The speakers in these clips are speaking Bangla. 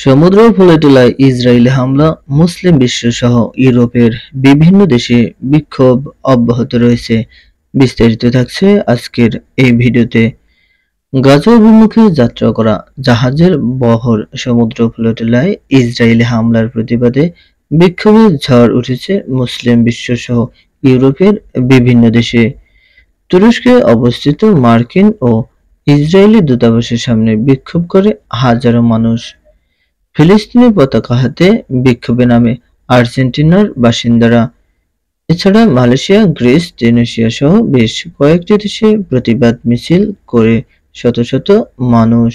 সমুদ্র উপকূলে ইসরায়েলি হামলা, মুসলিম বিশ্বসহ ইউরোপের বিভিন্ন দেশে বিক্ষোভ অব্যাহত রয়েছে। বিস্তারিত থাকছে আজকের এই ভিডিওতে। গাজা অভিমুখে যাত্রা করা জাহাজের বহর সমুদ্র উপকূলে ইসরায়েলি হামলার প্রতিবাদে বিক্ষোভের ঝড় উঠেছে মুসলিম বিশ্বসহ ইউরোপের বিভিন্ন দেশে। তুরস্কে অবস্থিত মার্কিন ও ইসরায়েলি দূতাবাসের সামনে বিক্ষোভ করে হাজারো মানুষ। ফিলিস্তিনি পতাকা হাতে বিক্ষোভে নামে আর্জেন্টিনার বাসিন্দারা। এছাড়া মালয়েশিয়া, গ্রিস, তিউনিসিয়া সহ বেশ কয়েকটি দেশে প্রতিবাদ মিছিল করে শত শত মানুষ।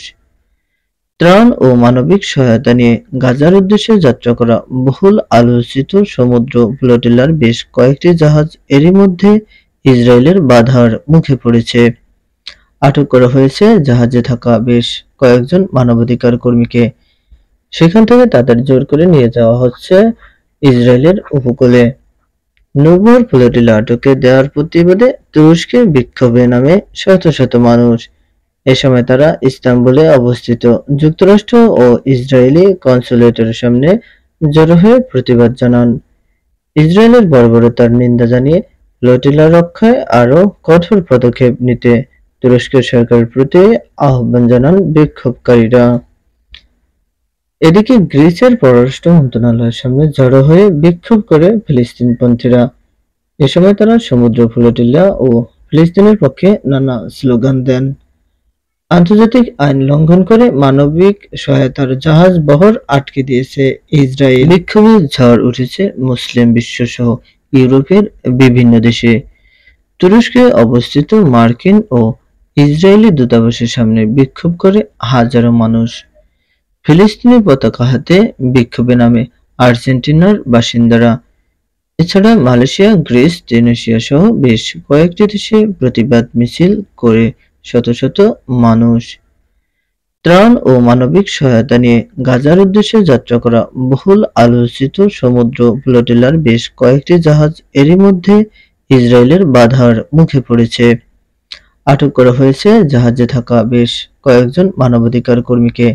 ত্রাণ ও মানবিক সহায়তা নিয়ে গাজার উদ্দেশ্যে যাত্রা করা বহুল আলোচিত সমুদ্র উপকূলের বেশ কয়েকটি জাহাজ এরই মধ্যে ইসরায়েলের বাধার মুখে পড়েছে। আটক করা হয়েছে জাহাজে থাকা বেশ কয়েকজন মানবাধিকার কর্মীকে। সেখান থেকে তাদের জোর করে নিয়ে যাওয়া হচ্ছে ইসরায়েলের উপকূলে। নৌবহর ফ্লোটিলা আটকে দেওয়ার প্রতিবাদে তুরস্কে বিক্ষোভে নামে শত শত মানুষ। এ সময় তারা ইস্তাম্বুলে অবস্থিত যুক্তরাষ্ট্র ও ইসরায়েলি কনসুলেটের সামনে জড়ো হয়ে প্রতিবাদ জানান। ইসরায়েলের বর্বরতার নিন্দা জানিয়ে ফ্লোটিলা রক্ষায় আরও কঠোর পদক্ষেপ নিতে তুরস্কের সরকারের প্রতি আহ্বান জানান বিক্ষোভকারীরা। এদিকে গ্রিসের পররাষ্ট্র মন্ত্রণালয়ের সামনে জড়ো হয়ে বিক্ষোভ করে ফিলিস্তিনপন্থীরা। এ সময় তারা সমুদ্র ফ্লোটিলা ও ফিলিস্তিনের পক্ষে নানা স্লোগান দেন। আন্তর্জাতিক আইন লঙ্ঘন করে মানবিক সহায়তার জাহাজ বহর আটকে দিয়েছে ইসরায়েল। বিক্ষোভের ঝড় উঠেছে মুসলিম বিশ্বসহ ইউরোপের বিভিন্ন দেশে। তুরস্কে অবস্থিত মার্কিন ও ইসরায়েলি দূতাবাসের সামনে বিক্ষোভ করে হাজারো মানুষ। ফিলিস্তিনি পতাকা হাতে বিক্ষোভে নামে আর্জেন্টিনার বাসিন্দারা। এছাড়া মালয়েশিয়া, গ্রিস, তিউনিসিয়া সহ বেশ কয়েকটি দেশে প্রতিবাদ মিছিল করে শত শত মানুষ। ত্রাণ ও মানবিক সহায়তা নিয়ে গাজার উদ্দেশ্যে যাত্রা করা বহুল আলোচিত সমুদ্র উপকূলের বেশ কয়েকটি জাহাজ এরই মধ্যে ইসরায়েলের বাধার মুখে পড়েছে। আটক করা হয়েছে জাহাজে থাকা বেশ কয়েকজন মানবাধিকার কর্মীকে।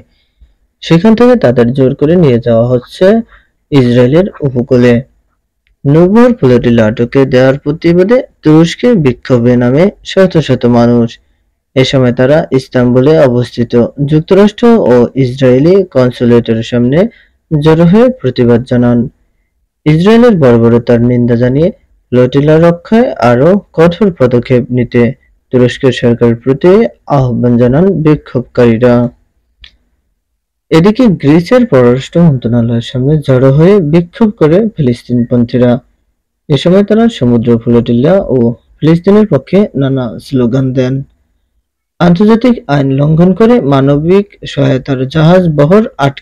সেখান থেকে তাদের জোর করে নিয়ে যাওয়া হচ্ছে ইসরায়েলের উপকূলে। নৌবহর ফ্লোটিলা আটকে দেওয়ার প্রতিবাদে তুরস্কে বিক্ষোভে নামে শত শত মানুষ। এ সময় তারা ইস্তাম্বুলে অবস্থিত যুক্তরাষ্ট্র ও ইসরায়েলি কনসুলেটের সামনে জড়ো হয়ে প্রতিবাদ জানান। ইসরায়েলের বর্বরতার নিন্দা জানিয়ে ফ্লোটিলা রক্ষায় আরও কঠোর পদক্ষেপ নিতে তুরস্কের সরকারের প্রতি আহ্বান জানান বিক্ষোভকারীরা। এদিকে গ্রিসের পররাষ্ট্র মন্ত্রণালয়ের সামনে জড়ো হয়ে বিক্ষোভ করে ফিলিস্তিনপন্থীরা। এ সময় তারা সমুদ্র ফ্লোটিলা ও ফিলিস্তিনের পক্ষে নানা স্লোগান দেন। আন্তর্জাতিক আইন লঙ্ঘন করে মানবিক সহায়তার জাহাজ বহর আটকে